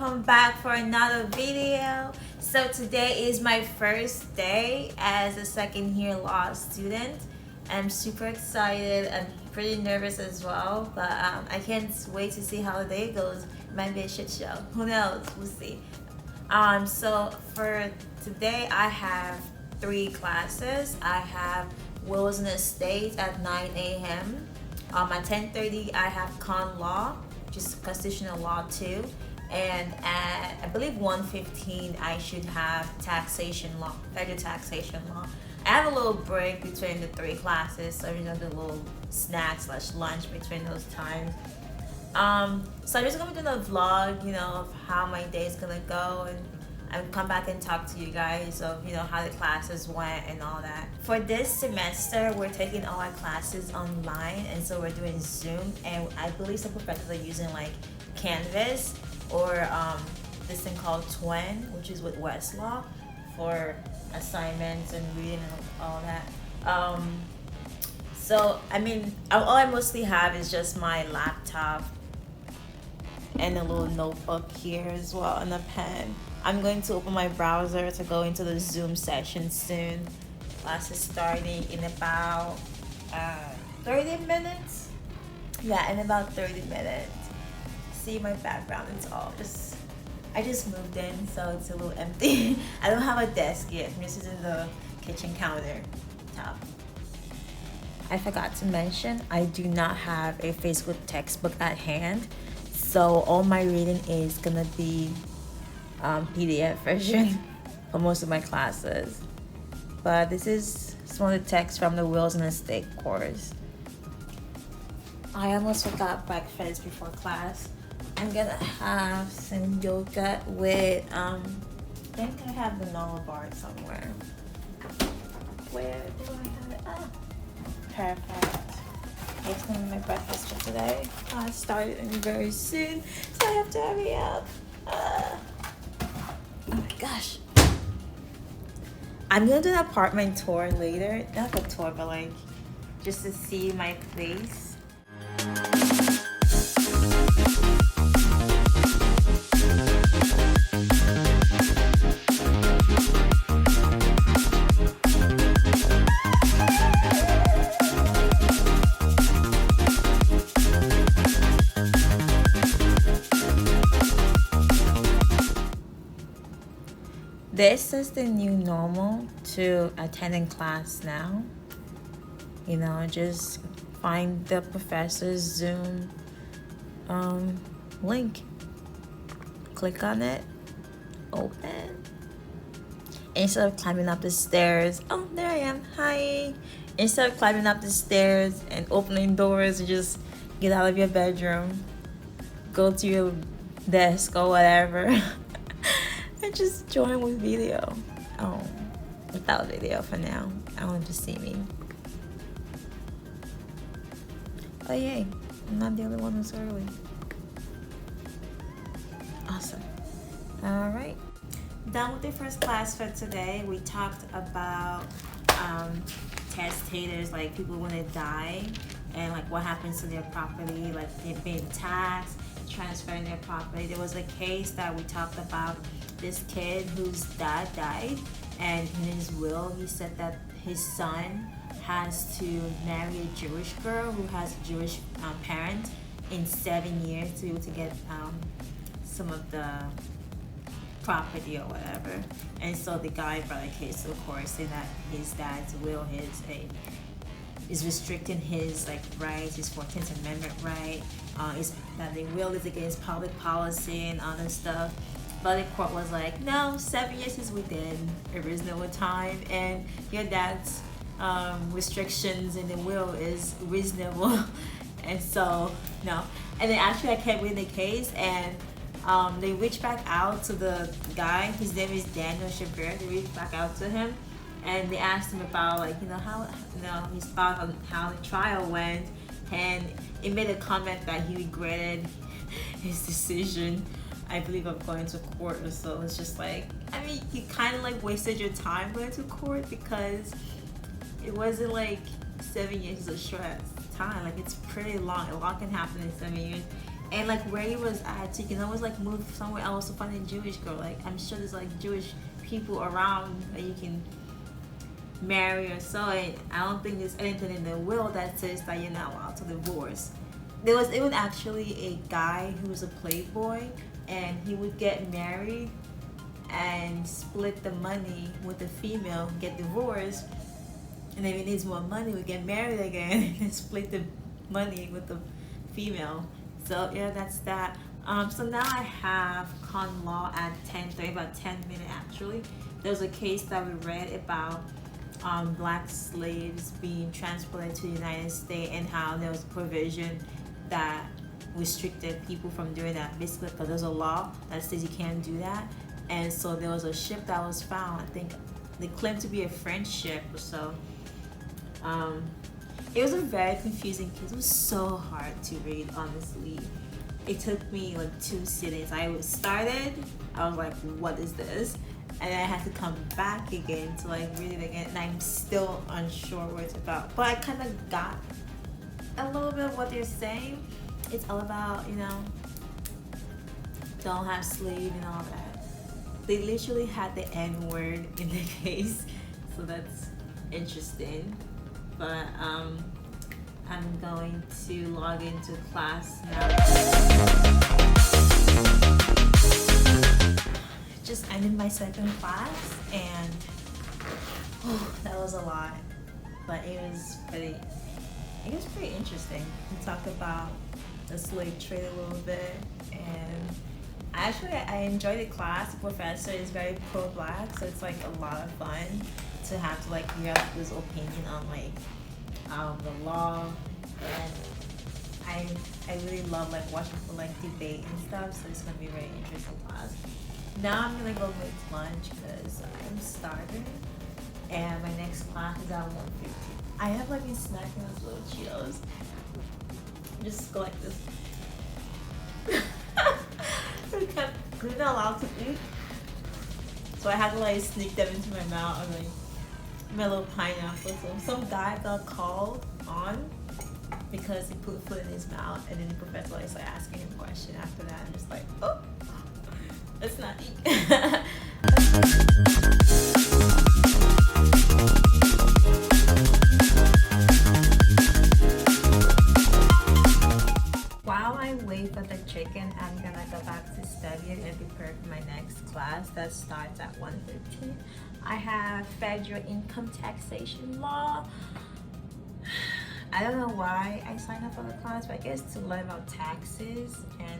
welcome back for another video. So today is my first day as a second year law student. I'm super excited and pretty nervous as well, but I can't wait to see how the day goes. It might be a shit show, who knows, we'll see. So for today I have 3 classes. I have Wills and Estates at 9 a.m. At 10:30 I have Con Law, which is Constitutional Law 2. And at, I believe 1:15 I should have Taxation Law, Federal Taxation Law. I have a little break between the 3 classes, so the little snack/lunch between those times. So I'm just gonna be doing a vlog, of how my day is gonna go, and come back and talk to you guys of how the classes went and all that. For this semester, we're taking all our classes online, and so we're doing Zoom, and I believe some professors are using like Canvas or this thing called Twin, which is with Westlaw for assignments and reading and all that. So I mean, all I mostly have is just my laptop and a little notebook here as well, and a pen. I'm going to open my browser to go into the Zoom session soon. Class is starting in about 30 minutes. Yeah, in about 30 minutes. See my background, it's all I just moved in, so it's a little empty. I don't have a desk yet. I'm just using the kitchen counter top. I forgot to mention, I do not have a Facebook textbook at hand, so all my reading is gonna be PDF version for most of my classes. But this is some of the text from the Wills and Estate course. I almost forgot breakfast before class. I'm gonna have some yogurt with I think I have granola bar somewhere. Where do I have it? Ah, perfect. It's gonna be my breakfast for today. I started very soon, so I have to hurry up. Oh my gosh. I'm gonna do an apartment tour later. Not a tour, but like just to see my place. This is the new normal to attending class now. Just find the professor's Zoom link. Click on it, open. Instead of climbing up the stairs, oh, there I am, hi. Instead of climbing up the stairs and opening doors, you just get out of your bedroom, go to your desk or whatever. And just join with video. Oh, without video for now. I want to see me. Oh yay, I'm not the only one who's early. Awesome. All right, done with the first class for today. We talked about testators, like people when they die, and like what happens to their property, like they're being taxed, transferring their property. There was a case that we talked about. This kid whose dad died, and in his will he said that his son has to marry a Jewish girl who has a Jewish parent in 7 years to be able to get some of the property or whatever. And so the guy brought a case to the court saying that his dad's will is restricting his rights, his 14th Amendment right, is that the will is against public policy and other stuff. But the court was like, no, 7 years is within a reasonable time, and your dad's restrictions in the will is reasonable. And so, no. And then actually I kept winning the case, and they reached back out to the guy. His name is Daniel Shabir. They reached back out to him, and they asked him about how his thoughts on how the trial went, and he made a comment that he regretted his decision, I believe, of going to court or so. It's just like, I mean, you kind of wasted your time going to court, because it wasn't 7 years is a short time. It's pretty long. A lot can happen in 7 years. and like where he was at, so you can always like move somewhere else to find a Jewish girl. Like I'm sure there's like Jewish people around that you can marry or so. And I don't think there's anything in the will that says that you're not allowed to divorce. There was even actually a guy who was a playboy, and he would get married and split the money with the female, get divorced, and if he needs more money, we get married again and split the money with the female. So yeah, that's that. So now I have con law at 10:30, about 10 minutes actually. There's a case that we read about black slaves being transported to the United States, and how there was a provision that restricted people from doing that, basically because there's a law that says you can't do that. And so there was a ship that was found, I think they claimed to be a French ship or so. It was a very confusing case. It was so hard to read, honestly. It took me like 2 sittings. I was like, what is this? And then I had to come back again to like read it again, and I'm still unsure what it's about. But I kind of got a little bit of what they're saying. It's all about, don't have slave and all that. They literally had the N word in the case, so that's interesting. But I'm going to log into class now. Just ended my second class, and that was a lot, but it was pretty interesting. We talked about the slave trade a little bit, and I enjoyed the class. The professor is very pro-black, so it's like a lot of fun to have to like hear his opinion on like the law. And I really love like watching for like debate and stuff, so it's gonna be a very interesting class. Now I'm gonna go make lunch because I'm starving, and my next class is at 1:50. I have like been snacking on those little Cheetos. Just go like this. We're not allowed to eat, so I had to like sneak them into my mouth. I'm like my little pineapple. So some guy got called on because he put food in his mouth, and then the professor like started asking him a question after that. I'm just like, oh, let's not eat. While I wait for the chicken, I'm gonna go back to studying and prepare for my next class that starts at 1:15. I have federal income taxation law. I don't know why I signed up for the class, but I guess to learn about taxes and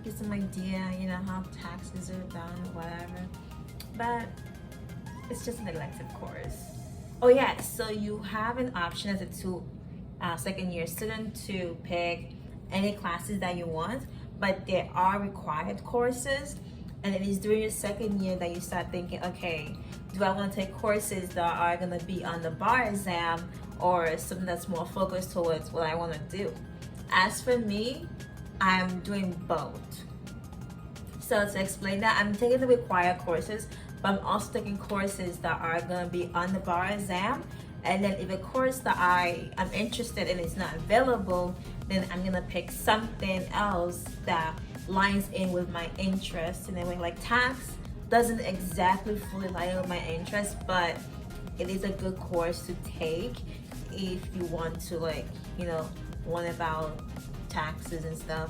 get some idea, how taxes are done or whatever. But it's just an elective course. Oh yeah, so you have an option as a second year student to pick any classes that you want, but there are required courses, and it is during your second year that you start thinking, okay, do I want to take courses that are going to be on the bar exam, or something that's more focused towards what I want to do? As for me, I'm doing both. So to explain that, I'm taking the required courses, but I'm also taking courses that are going to be on the bar exam. And then if a course that I am interested in is not available, then I'm gonna pick something else that lines in with my interest in a way. Like tax doesn't exactly fully line up with my interest, but it is a good course to take if you want to learn about taxes and stuff.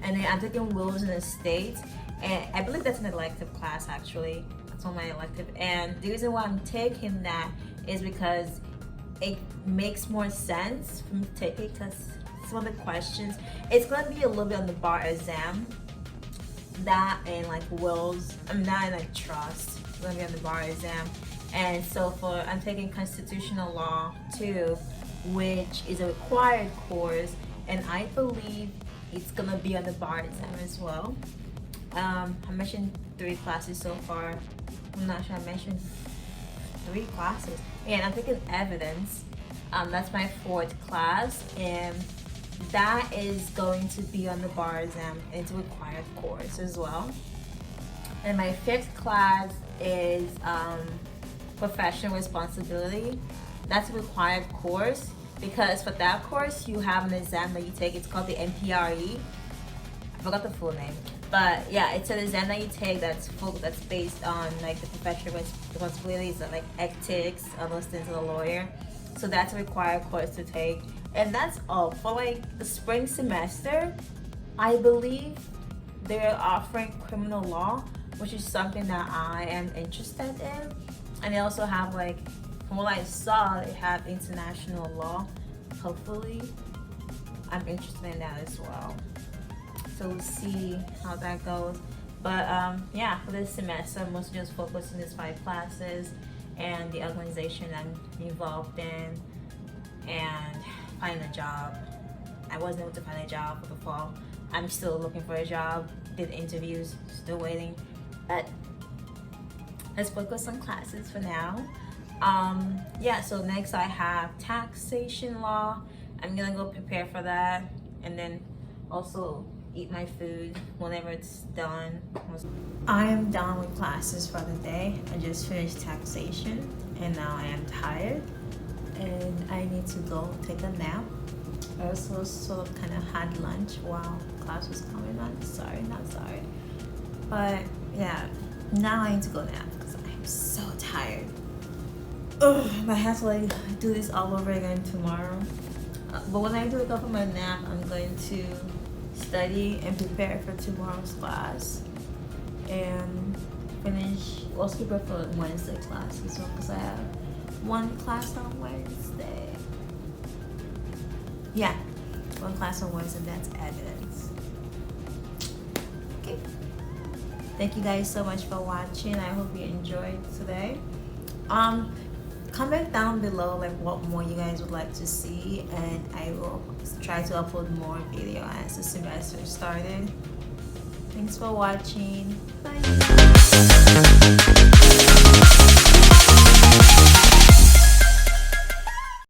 And then I'm taking wills and estates, and I believe that's an elective class actually. That's on my elective, and the reason why I'm taking that is because it makes more sense for me to take it, because some of the questions, it's gonna be a little bit on the bar exam, that and like wills, I'm not in like trust, it's gonna be on the bar exam. And so I'm taking constitutional law too, which is a required course, and I believe it's gonna be on the bar exam as well. I mentioned 3 classes so far. I'm not sure I mentioned 3 classes. And I'm taking evidence. That's my 4th class, and that is going to be on the bar exam. It's a required course as well. And my 5th class is professional responsibility. That's a required course, because for that course you have an exam that you take. It's called the NPRE. I forgot the full name, but yeah, it's an exam that you take that's based on like the professional responsibilities and like ethics, all those things of a lawyer. So that's a required course to take, and that's all for like the spring semester. I believe they're offering criminal law, which is something that I am interested in, and they also have like, from what I saw, they have international law. Hopefully I'm interested in that as well, so we'll see how that goes. But yeah, for this semester I'm mostly just focused on these 5 classes and the organization I'm involved in, and find a job. I wasn't able to find a job for the fall. I'm still looking for a job, did interviews, still waiting, but let's focus on classes for now. Yeah, so next I have taxation law. I'm gonna go prepare for that, and then also eat my food whenever it's done. I am done with classes for the day. I just finished taxation and now I am tired and I need to go take a nap. I also sort of kind of had lunch while class was coming on. Not sorry. But yeah, now I need to go nap because I'm so tired. Ugh, I have to like do this all over again tomorrow. But when I do wake up from my nap, I'm going to study and prepare for tomorrow's class and also prepare for Wednesday class as well, because I have one class on Wednesday. Yeah, one class on Wednesday, that's evidence. Okay. Thank you guys so much for watching. I hope you enjoyed today. Comment down below like what more you guys would like to see, and I will try to upload more video as the semester started. Thanks for watching. Bye.